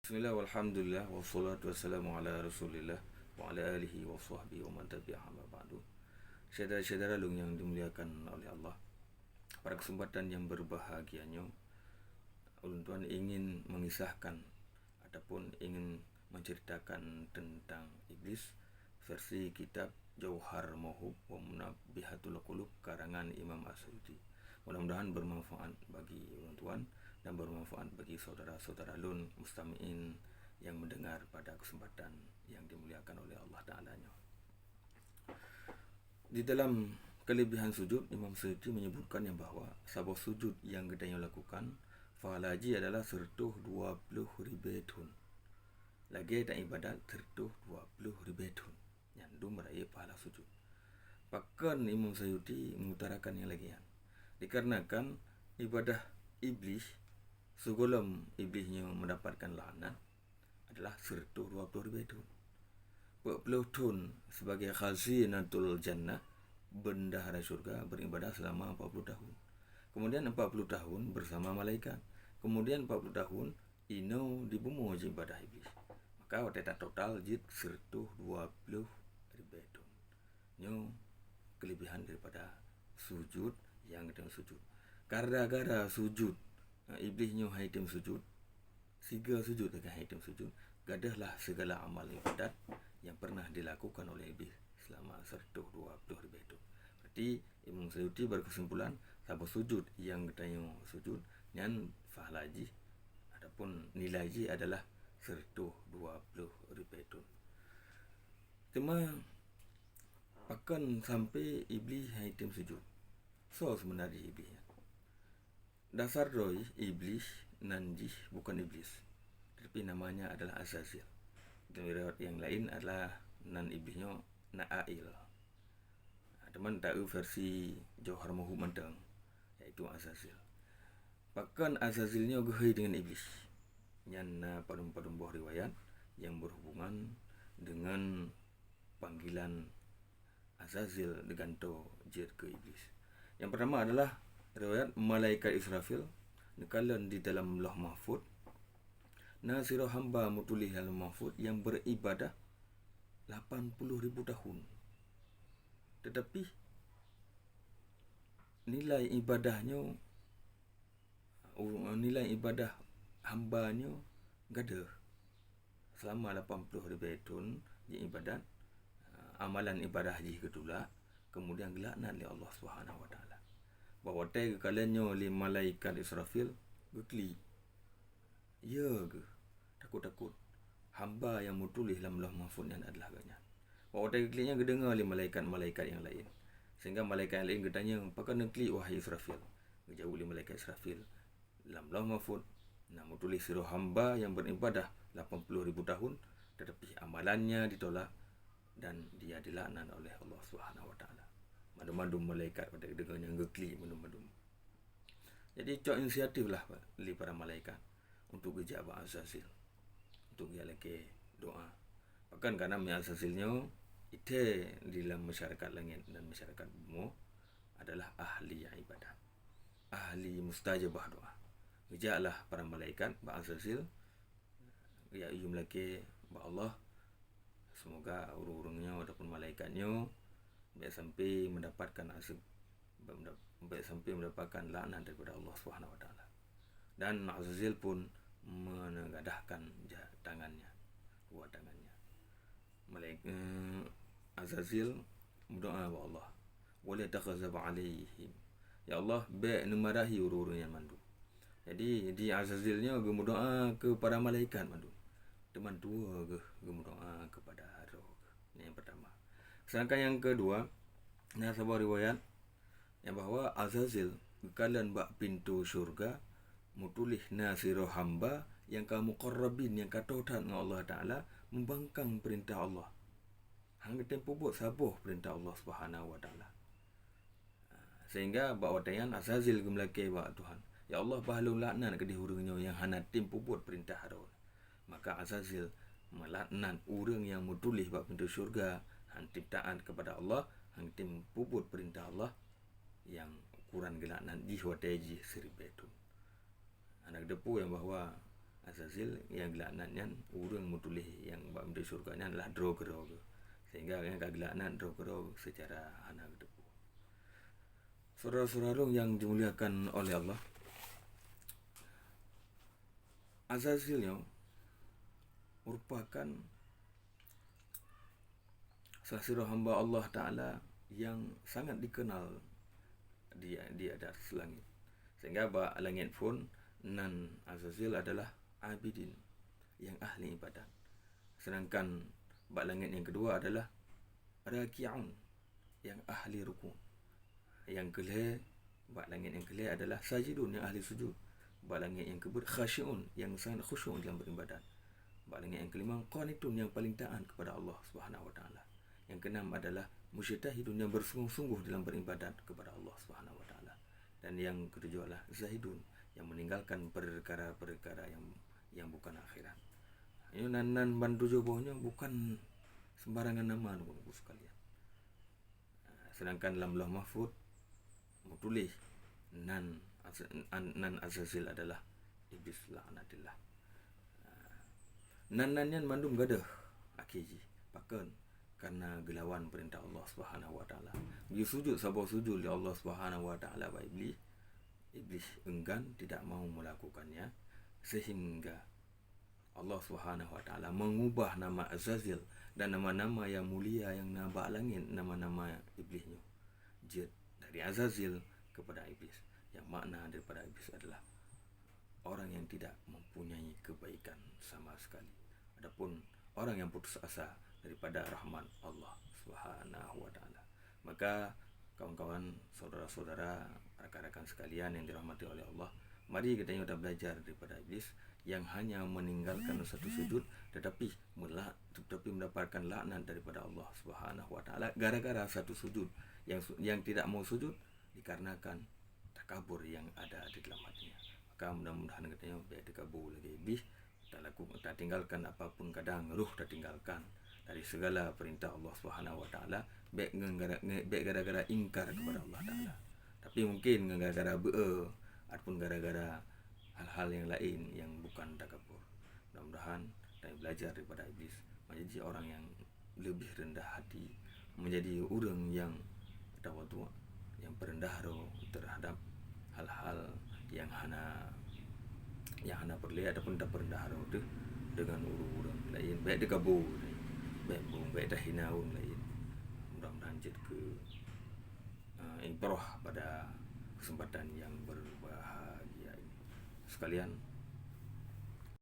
Bismillah walhamdulillah wassalatu wassalamu ala rasulillah wa ala alihi wa sahbihi wa man tabi'ahum ba'du. Saudara-saudara yang dimuliakan oleh Allah, pada kesempatan yang berbahagianya, ulun tuan ingin mengisahkan ataupun ingin menceritakan tentang iblis versi kitab Jauhar Mauhub wa Munabbihatul Qulub karangan Imam As-Suyuti. Mudah-mudahan bermanfaat bagi ulun tuan dan bermanfaat bagi saudara-saudara lun mustami'in yang mendengar pada kesempatan yang dimuliakan oleh Allah Ta'ala-Nya. Di dalam kelebihan sujud, Imam Suyuti menyebutkan yang bahawa sebuah sujud yang kita lakukan falaji adalah sertuh 20 ribetun. Lagi tak ibadat sertuh 20 ribetun. Yang itu meraih pahala sujud. Bahkan Imam Suyuti mengutarakan yang lagian. Dikarenakan ibadah iblis sebelum iblisnya mendapatkan laknat adalah sertuh 20 ribetun. 40 tahun sebagai khazinatul jannah, bendahara syurga, beribadah selama 40 tahun. Kemudian 40 tahun bersama malaikat. Kemudian 40 tahun ino di bumi ibadah iblis. Maka waktu total jid sertuh 20 ribetun. Ini kelebihan daripada sujud yang kita sujud. Gara-gara sujud iblisnya haitim sujud, siga sujud dengan haitim sujud, gadahlah segala amal ibadat yang pernah dilakukan oleh iblis selama sertuh 20 ribetun. Berarti Imam Suyuti berkesimpulan sahabat sujud yang kita sujud yang fahlaji ataupun nilai adalah sertuh 20 ribetun. Cuma akan sampai iblis haitim sujud. So sebenarnya iblisnya dasar roy iblis nanjih bukan iblis, tapi namanya adalah Azazil. Dan riwayat yang lain adalah nan iblisnya Na'ail. Teman tahu versi Jauhar Mauhub mentang, yaitu Azazil. Bahkan Azazilnya gehai dengan iblis. Yang pada buah riwayat yang berhubungan dengan panggilan Azazil diganto jir ke iblis. Yang pertama adalah riwayat malaikat Israfil nekalan di dalam Lauh Mahfuz. Nasiro hamba mutulih dalam mahfud yang beribadah 80,000 tahun. Tetapi nilai ibadah hambanya gada selama 80,000 tahun di ibadat, amalan ibadah ji kedula, kemudian gelaknat oleh Allah Subhanahu wa taala. Bahawa tega kalanya oleh malaikat Israfil gekli. Ya ke? Takut-takut hamba yang mutulih dalam Lauh Mahfuz yang adalah agaknya. Bahawa tega kliknya kedengar oleh malaikat-malaikat yang lain. Sehingga malaikat yang lain ketanya, apakah nak klik wahai Israfil? Kejauh oleh malaikat Israfil dalam Lauh Mahfuz nak mutulih sirah hamba yang beribadah 80,000 tahun, tetapi amalannya ditolak dan dia dilaknat oleh Allah Subhanahu wa taala. Madum-madum malaikat pada dengannya ngekli madum-madum. Jadi cok inisiatif lah li para malaikat untuk gejabah Azazil, untuk dia lagi doa. Bahkan karena Azazilnya itu di dalam masyarakat langit dan masyarakat bumi adalah ahli ibadat, ahli mustajabah doa. Gejaklah para malaikat ba Azazil ya lagi ba Allah, semoga urung-urungnya ataupun malaikatnya baik sampai mendapatkan laknat daripada Allah Subhanahu wa taala. Dan Azazil pun mengadahkan tangannya, dua tangannya. Azazil berdoa kepada Allah, wala takhazab alaihim, ya Allah baik numarahi urung-urung yang mandu. Jadi di Azazilnya berdoa kepada malaikat mandu, teman tua berdoa kepada roh. Ini yang pertama. Sedangkan yang kedua, ada sebuah riwayat yang bahawa Azazil kekalan bak pintu syurga mutulih nasiro hamba yang kamu muqarrabin, yang katotan dengan Allah Ta'ala, membangkang perintah Allah. Hang tempo buat sabuh perintah Allah Subhanahu wa taala. Sehingga bahawa tayan Azazil gemlaki ba Tuhan, ya Allah bahalu laknat ke dihurungnya yang hana tempo buat perintah haron. Maka Azazil melaknat urang yang mutulih bak pintu syurga, hang taat kepada Allah, hang tempo buat perintah Allah, yang ukuran gelaknat di wateji seribetun. Anak depu yang bahawa Azazil yang gelaknannya urang mutulih yang bamde surganya adalah drogero, sehingga yang kagelaknan drogero secara anak depu. Saudara-saudara yang dimuliakan oleh Allah, Azazilnya merupakan salah satu hamba Allah Ta'ala yang sangat dikenal di atas langit, sehingga langit pun nan Azazil adalah abidin, yang ahli ibadat. Sedangkan langit yang kedua adalah raki'un, yang ahli ruku'. Yang langit yang kelih adalah sajidun, yang ahli sujud. Langit yang keempat khasyi'un, yang sangat khusyuk dalam beribadat. Langit yang kelima qanitun, yang paling taat kepada Allah Subhanahu wa taala. Yang keenam adalah mujtahidun, yang bersungguh-sungguh dalam beribadat kepada Allah Subhanahu wa taala. Dan yang ketujuh adalah zahidun, yang meninggalkan perkara-perkara yang bukan akhirat. Ini nan bantu bawahnya bukan sembarangan nama teman-teman sekalian. Sedangkan dalam Lauh Mahfuz tulis nan Azazil adalah iblis laknatillah. Nan mandum gadah akiji pakan karena gelawan perintah Allah Subhanahu wa taala. Dia sujud sabar sujud li Allah Subhanahu wa taala wa iblis enggan tidak mau melakukannya, sehingga Allah Subhanahu wa taala mengubah nama Azazil dan nama-nama yang mulia yang nabak langit, nama-nama iblisnya. Dari Azazil kepada iblis, yang makna daripada iblis adalah orang yang tidak mempunyai kebaikan sama sekali. Adapun orang yang putus asa daripada rahmat Allah Subhanahu wa taala. Maka kawan-kawan, saudara-saudara, rakan-rakan sekalian yang dirahmati oleh Allah, mari kita belajar daripada iblis yang hanya meninggalkan satu sujud tetapi mendapatkan laknat daripada Allah Subhanahu wa taala gara-gara satu sujud yang tidak mau sujud dikarenakan takabur yang ada di dalam hatinya. Maka mudah-mudahan katanya biar takabur lagi iblis, tak tinggalkan apapun, kadang ruh tak tinggalkan dari segala perintah Allah Subhanahu wa taala baik gara-gara ingkar kepada Allah taala. Tapi mungkin gara-gara ataupun gara-gara hal-hal yang lain yang bukan takabur. Mudah-mudahan kita belajar daripada iblis menjadi orang yang lebih rendah hati, menjadi orang yang tawadhu, yang berendah terhadap hal-hal yang hana perlu ataupun tak berendah itu dengan orang lain, baik takabur, baik dah hina orang lain. Mudah-mudahan jadi ke ibrah pada kesempatan yang berbahagia ini. Sekalian